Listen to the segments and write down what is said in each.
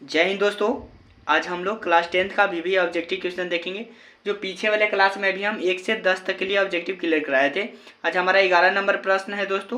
जय हिंद दोस्तों। आज हम लोग क्लास 10th का वीवी ऑब्जेक्टिव क्वेश्चन देखेंगे। जो पीछे वाले क्लास में भी हम 1 से 10 तक के लिए ऑब्जेक्टिव क्लियर कराए थे। आज हमारा 11 नंबर प्रश्न है दोस्तों।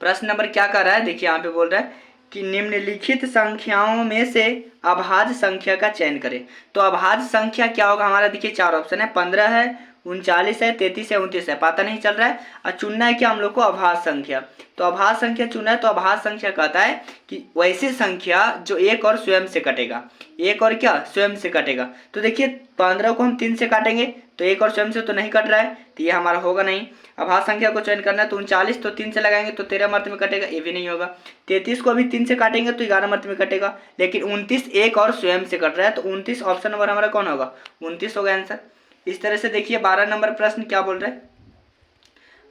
प्रश्न नंबर क्या कर रहा है, देखिए यहाँ पे बोल रहा है कि निम्नलिखित संख्याओं में से अभाज्य संख्या का चयन करें। तो अभाज्य संख्या क्या होगा हमारा, देखिए चार ऑप्शन है, 15 है, 39 है, 33 है, 29 है, पता नहीं चल रहा है। और चुनना है कि हम लोग को अभाज्य संख्या। तो अभाज्य संख्या चुना है, तो अभाज्य संख्या कहता है कि वैसी संख्या जो एक और स्वयं से कटेगा। एक और क्या स्वयं से कटेगा। तो देखिए 15 को हम 3 से काटेंगे तो एक और स्वयं से तो नहीं कट रहा है, तो ये हमारा होगा नहीं। अभाज्य संख्या को चयन करना है, तो 39 तो 3 से लगाएंगे तो 13 मर्त में कटेगा, ये भी नहीं होगा। 33 को अभी 3 से काटेंगे तो 11 मर्त में कटेगा, लेकिन 29 एक और स्वयं से कट रहा है, तो 29 ऑप्शन नंबर हमारा कौन होगा, 29 होगा आंसर। इस तरह से देखिए 12 नंबर प्रश्न क्या बोल रहा है।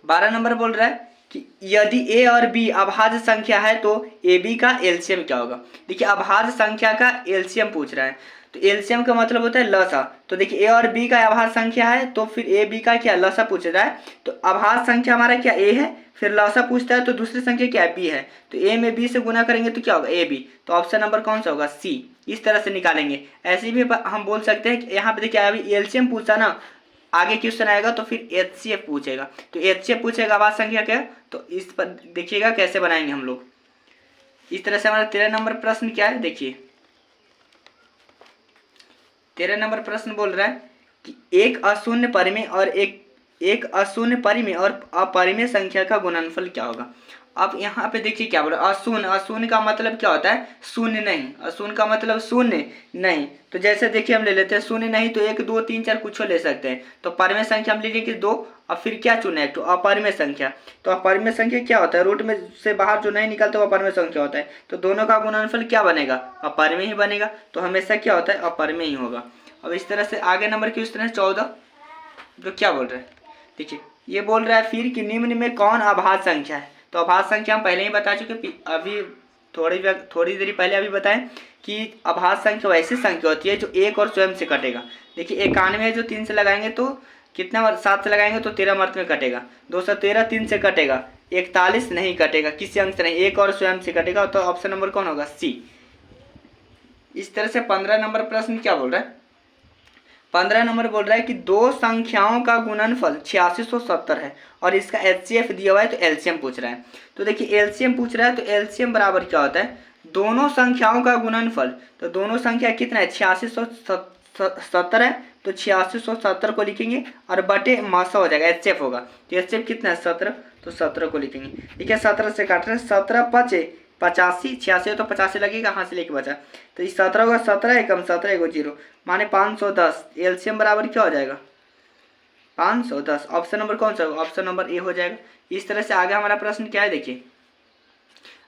12 नंबर बोल रहा है कि यदि ए और बी अभाज्य संख्या है तो ए बी का एलसीएम क्या होगा। देखिए अभाज्य संख्या का एलसीएम पूछ रहा है, तो एलसीएम का मतलब होता है लसा। तो देखिए ए और बी का अभाज्य संख्या है, तो फिर ए बी का क्या लसा पूछ रहा है। तो अभाज्य संख्या हमारा क्या ए है, फिर लसा पूछता है, तो दूसरी संख्या क्या बी है, तो ए में बी से गुना करेंगे तो क्या होगा ए बी। तो ऑप्शन नंबर कौन सा होगा, सी। इस तरह से निकालेंगे। ऐसे भी हम बोल सकते हैं कि यहाँ पे देखिए अभी एलसीएम पूछा ना, आगे क्वेश्चन आएगा तो फिर एचसीएफ पूछेगा, तो एचसीएफ पूछेगा अभाज्य संख्या क्या। तो इस पर देखिएगा कैसे बनाएंगे हम लोग। इस तरह से हमारा 13 नंबर प्रश्न क्या है, देखिए 13 नंबर प्रश्न बोल रहा है कि एक अशून्य परिमेय और एक अशून्य परिमेय और अपरिमेय संख्या का गुणनफल क्या होगा। अब यहाँ पे देखिए क्या बोल रहा है, अशून्य। अशून्य का मतलब क्या होता है, शून्य नहीं। अशून्य का मतलब शून्य नहीं। तो जैसे देखिए हम ले लेते हैं शून्य नहीं, तो 1 2 3 4 कुछ ले सकते हैं। तो परिमेय संख्या हम ले लेंगे 2, और फिर क्या चुना है, तो अपरिमेय संख्या। तो अपरिमेय संख्या क्या होता है, रूट में से बाहर जो नहीं निकलता वो अपरिमेय संख्या होता है। तो दोनों का गुणनफल क्या बनेगा, अपरिमेय ही बनेगा। तो हमेशा क्या होता है, अपरिमेय ही होगा। अब इस तरह से आगे नंबर क्वेश्चन है 14, जो क्या बोल रहे हैं, देखिए ये बोल रहा है फिर कि निम्न में कौन अभाज्य संख्या है। तो अभाज्य संख्या हम पहले ही बता चुके, अभी थोड़ी देरी पहले अभी बताएं कि अभाज्य संख्या वैसी संख्या होती है जो एक और स्वयं से कटेगा। देखिए 91 है, जो 3 से लगाएंगे तो कितना, 7 से लगाएंगे तो 13 मर्त में कटेगा। 213 3 से कटेगा, 41 नहीं कटेगा, किसी अंक से नहीं, एक और स्वयं से कटेगा। तो ऑप्शन नंबर कौन होगा, सी। इस तरह से 15 नंबर प्रश्न क्या बोल रहा है। 15 नंबर बोल रहा है कि दो संख्याओं का गुणनफल 8670 है और इसका एचसीएफ दिया हुआ है, तो एलसीएम पूछ रहा है। तो देखिए एलसीएम पूछ रहा है, तो एलसीएम बराबर क्या होता है, दोनों संख्याओं का गुणनफल। तो दोनों संख्या कितना है, 8670 है, तो 8670 को लिखेंगे और बटे मासा हो जाएगा, एचसीएफ होगा। तो एचसीएफ कितना है 17, तो 17 को लिखेंगे। देखिए 17 से काट रहे हैं, 17 5 85, 86 तो 85 लगेगा, हाथ से लेके बचा। तो इस 17 होगा, 17 एकम 17 एगो 0 माने 510। एलसीएम बराबर क्या हो जाएगा, 510। ऑप्शन नंबर कौन सा होगा, ऑप्शन नंबर ए हो जाएगा। इस तरह से आगे हमारा प्रश्न क्या है, देखिए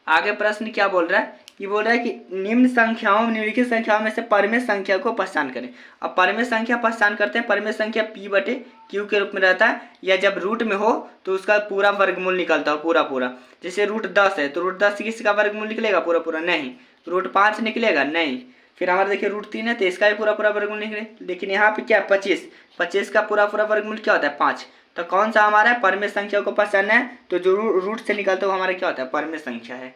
आगे प्रश्न क्या बोल रहा है, ये बोल रहा है कि निम्नलिखित संख्याओं में से परिमेय संख्या को पहचान करें। अब परिमेय संख्या पहचान करते हैं। परिमेय संख्या p बटे q के रूप में रहता है, या जब रूट में हो तो उसका पूरा वर्गमूल निकलता हो, पूरा पूरा। जैसे रूट 10 है, तो रूट 10 किसका वर्गमूल निकलेगा, पूरा पूरा नहीं। रूट 5 निकलेगा नहीं। फिर हमारा देखिए रूट 3 है, तो इसका भी पूरा पूरा वर्गमूल निकले। लेकिन यहाँ पे क्या 25 का पूरा पूरा वर्गमूल क्या होता है 5। तो कौन सा हमारा है, परिमेय संख्या को पहचानना है, तो जो रूट से निकलता है वो हमारा क्या होता है, परिमेय संख्या है।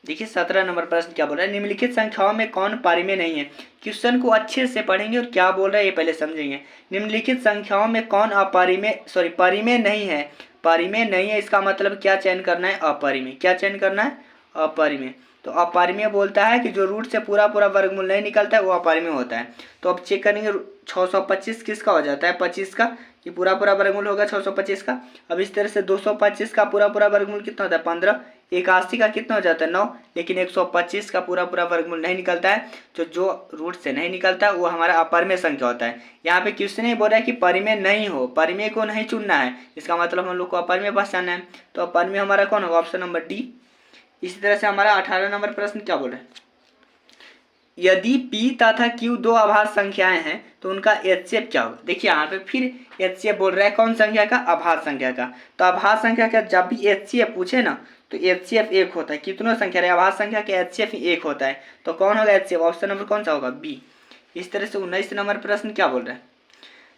देखिए 17 नंबर प्रश्न क्या बोल रहा है, निम्नलिखित संख्याओं में कौन परिमेय नहीं है। क्वेश्चन को अच्छे से पढ़ेंगे और क्या बोल रहा है ये पहले समझेंगे। निम्नलिखित संख्याओं में कौन परिमेय नहीं है। परिमेय नहीं है, इसका मतलब क्या चयन करना है, अपरिमेय। क्या चयन करना है, अपरिमेय। तो अपरिमेय बोलता है कि जो रूट से पूरा पूरा वर्गमूल नहीं निकलता है वो अपरिमेय होता है। तो अब चेक करेंगे 625 किसका हो जाता है, 25 का, ये पूरा पूरा वर्गमूल होगा 625 का। अब इस तरह से 225 का पूरा पूरा वर्गमूल कितना होता है 15। 81 का कितना हो जाता है 9। लेकिन 125 का पूरा पूरा वर्गमूल नहीं निकलता है, तो जो रूट से नहीं निकलता वो हमारा अपरिमेय संख्या होता है। यहाँ पे क्वेश्चन ही बोल रहा है कि परिमेय नहीं हो, परिमेय को नहीं चुनना है, इसका मतलब हम लोग को अपरिमेय पहचानना है। तो अपरिमेय हमारा कौन होगा, ऑप्शन नंबर डी। इसी तरह से हमारा 18 नंबर प्रश्न क्या बोल रहे हैं, यदि p तथा q दो अभाज्य संख्याएं हैं तो उनका एचसीएफ क्या होगा। देखिए यहाँ पे फिर एचसीएफ बोल रहा है कौन संख्या का, अभाज्य संख्या का। तो अभाज्य संख्या का जब भी एचसीएफ पूछे ना तो एचसीएफ 1 होता है। कितनों संख्या रहे, अभाज्य संख्या का एचसीएफ 1 होता है। तो कौन होगा एचसीएफ, ऑप्शन नंबर कौन सा होगा, बी। इस तरह से 19 नंबर प्रश्न क्या बोल रहा है,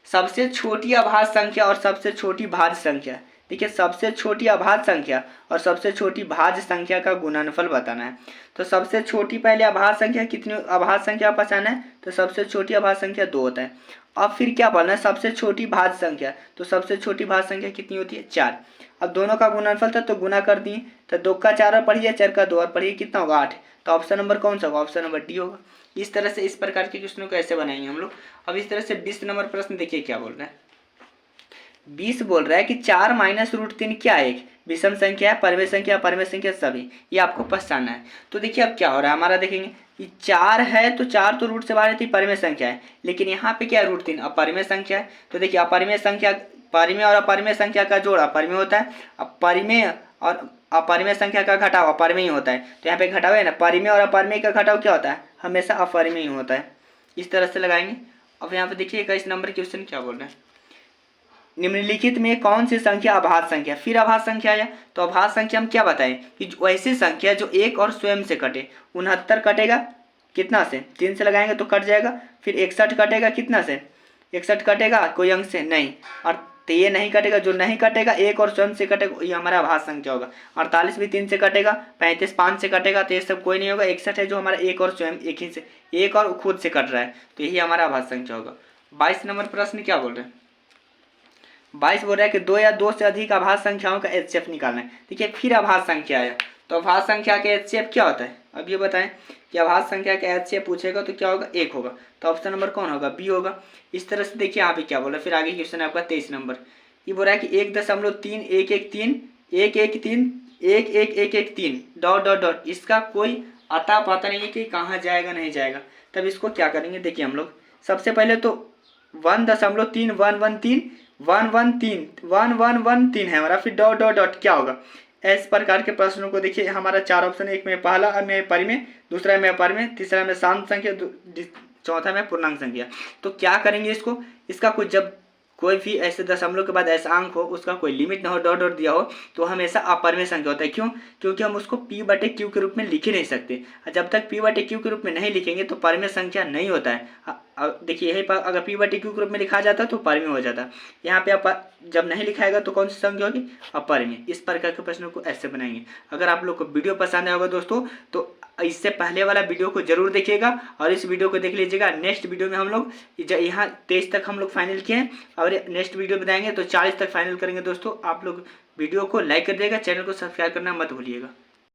सबसे छोटी अभाज्य संख्या और सबसे छोटी भाज्य संख्या। देखिए सबसे छोटी अभाज्य संख्या और सबसे छोटी भाज्य संख्या का गुणनफल बताना है। तो सबसे छोटी पहले अभाज्य संख्या कितनी, अभाज्य संख्या पहचाना है तो सबसे छोटी अभाज्य संख्या 2 होता है। अब फिर क्या बोलना है, सबसे छोटी भाज्य संख्या, तो सबसे छोटी भाज्य संख्या कितनी होती है 4। अब दोनों का गुणनफल था तो गुना कर दिए, तो 2 का 4 और पढ़िए, 4 का 2 और पढ़िए, कितना होगा 8। तो ऑप्शन नंबर कौन सा होगा, ऑप्शन नंबर डी होगा। इस तरह से इस प्रकार के क्वेश्चनों को ऐसे बनाएंगे हम लोग। अब इस तरह से 20 नंबर प्रश्न देखिए क्या बोल रहा है। 20 बोल रहा है कि 4 माइनस रूट 3 क्या है, एक विषम संख्या है, परिमेय संख्या, अपरिमेय संख्या सभी, ये आपको पहचानना है। तो देखिए अब क्या हो रहा है हमारा, देखेंगे कि 4 है तो 4 तो रूट से बाहर थी, परिमेय संख्या है, लेकिन यहाँ पे क्या है रूट 3 अपरिमेय संख्या है। तो देखिए अपरिमेय संख्या, परिमेय और अपरिमेय संख्या का जोड़ अपरिमेय होता है, अब परिमेय और अपरिमेय संख्या का घटाव अपरिमेय होता है। तो यहाँ पे घटाव है ना, परिमेय और अपरिमेय का घटाव क्या होता है, हमेशा अपरिमेय होता है। इस तरह से लगाएंगे। अब यहाँ पे देखिए 21 नंबर क्वेश्चन क्या बोल रहे हैं, निम्नलिखित में कौन सी संख्या अभाज्य संख्या, फिर अभाज्य संख्या आया। तो अभाज्य संख्या हम क्या बताएं कि वैसी संख्या जो एक और स्वयं से कटे। 69 कटेगा कितना से, 3 से लगाएंगे तो कट जाएगा। फिर 61 कटेगा कितना से, 61 कटेगा कोई अंक से नहीं, और तो ये नहीं कटेगा, जो नहीं कटेगा एक और स्वयं से कटेगा, ये हमारा अभाज्य संख्या होगा। 48 भी 3 से कटेगा, 35 5 से कटेगा, तो ये सब कोई नहीं होगा। 61 है जो हमारा एक और स्वयं, एक ही से, एक और खुद से कट रहा है, तो यही हमारा अभाज्य संख्या होगा। 22 नंबर प्रश्न क्या बोल रहे हैं, 22 बोल रहा है कि 2 या 2 से अधिक अभाज्य संख्याओं का एचसीएफ निकालना है। देखिए फिर अभाज्य संख्या आया, तो अभाज्य संख्या का एचसीएफ क्या होता है, अब ये बताएं कि अभाज्य संख्या का एचसीएफ पूछेगा तो क्या होगा, 1 होगा। तो ऑप्शन नंबर कौन होगा, बी होगा। इस तरह से देखिए यहाँ पे क्या बोला, फिर आगे क्वेश्चन है आपका 23 नंबर। ये बोल रहा है कि 1.31131111113 डॉट डॉट डॉट, इसका कोई अता पता नहीं है कि कहाँ जाएगा नहीं जाएगा। तब इसको क्या करेंगे, देखिए हम लोग सबसे पहले तो 1.3111311113 है हमारा, फिर डॉट डॉट डॉट क्या होगा। इस प्रकार के प्रश्नों को देखिए हमारा 4 ऑप्शन है, एक में पहला में परिमेय, दूसरा में अपरिमेय, तीसरा में शांत संख्या, चौथा में पूर्णांक संख्या। तो क्या करेंगे इसको, इसका कुछ जब कोई भी ऐसे दशमलव के बाद ऐसा अंक हो उसका कोई लिमिट ना हो, डॉट डॉट दिया हो, तो हमेशा अपरिमेय संख्या होता है। क्यों, क्योंकि हम उसको p/q के रूप में लिख ही नहीं सकते। जब तक p/q के रूप में नहीं लिखेंगे तो परिमेय संख्या नहीं होता है। देखिए यही अगर p/q के रूप में लिखा जाता तो परिमेय हो जाता। यहाँ पे जब नहीं लिखाएगा तो कौन सी संख्या होगी, अपरिमेय। इस प्रकार के प्रश्नों को ऐसे बनाएंगे। अगर आप लोग को वीडियो पसंद आया होगा दोस्तों तो इससे पहले वाला वीडियो को जरूर देखिएगा और इस वीडियो को देख लीजिएगा। नेक्स्ट वीडियो में हम लोग यहाँ 23 तक हम लोग फाइनल किए हैं और नेक्स्ट वीडियो बनाएंगे तो 40 तक फाइनल करेंगे दोस्तों। आप लोग वीडियो को लाइक कर देगा, चैनल को सब्सक्राइब करना मत भूलिएगा।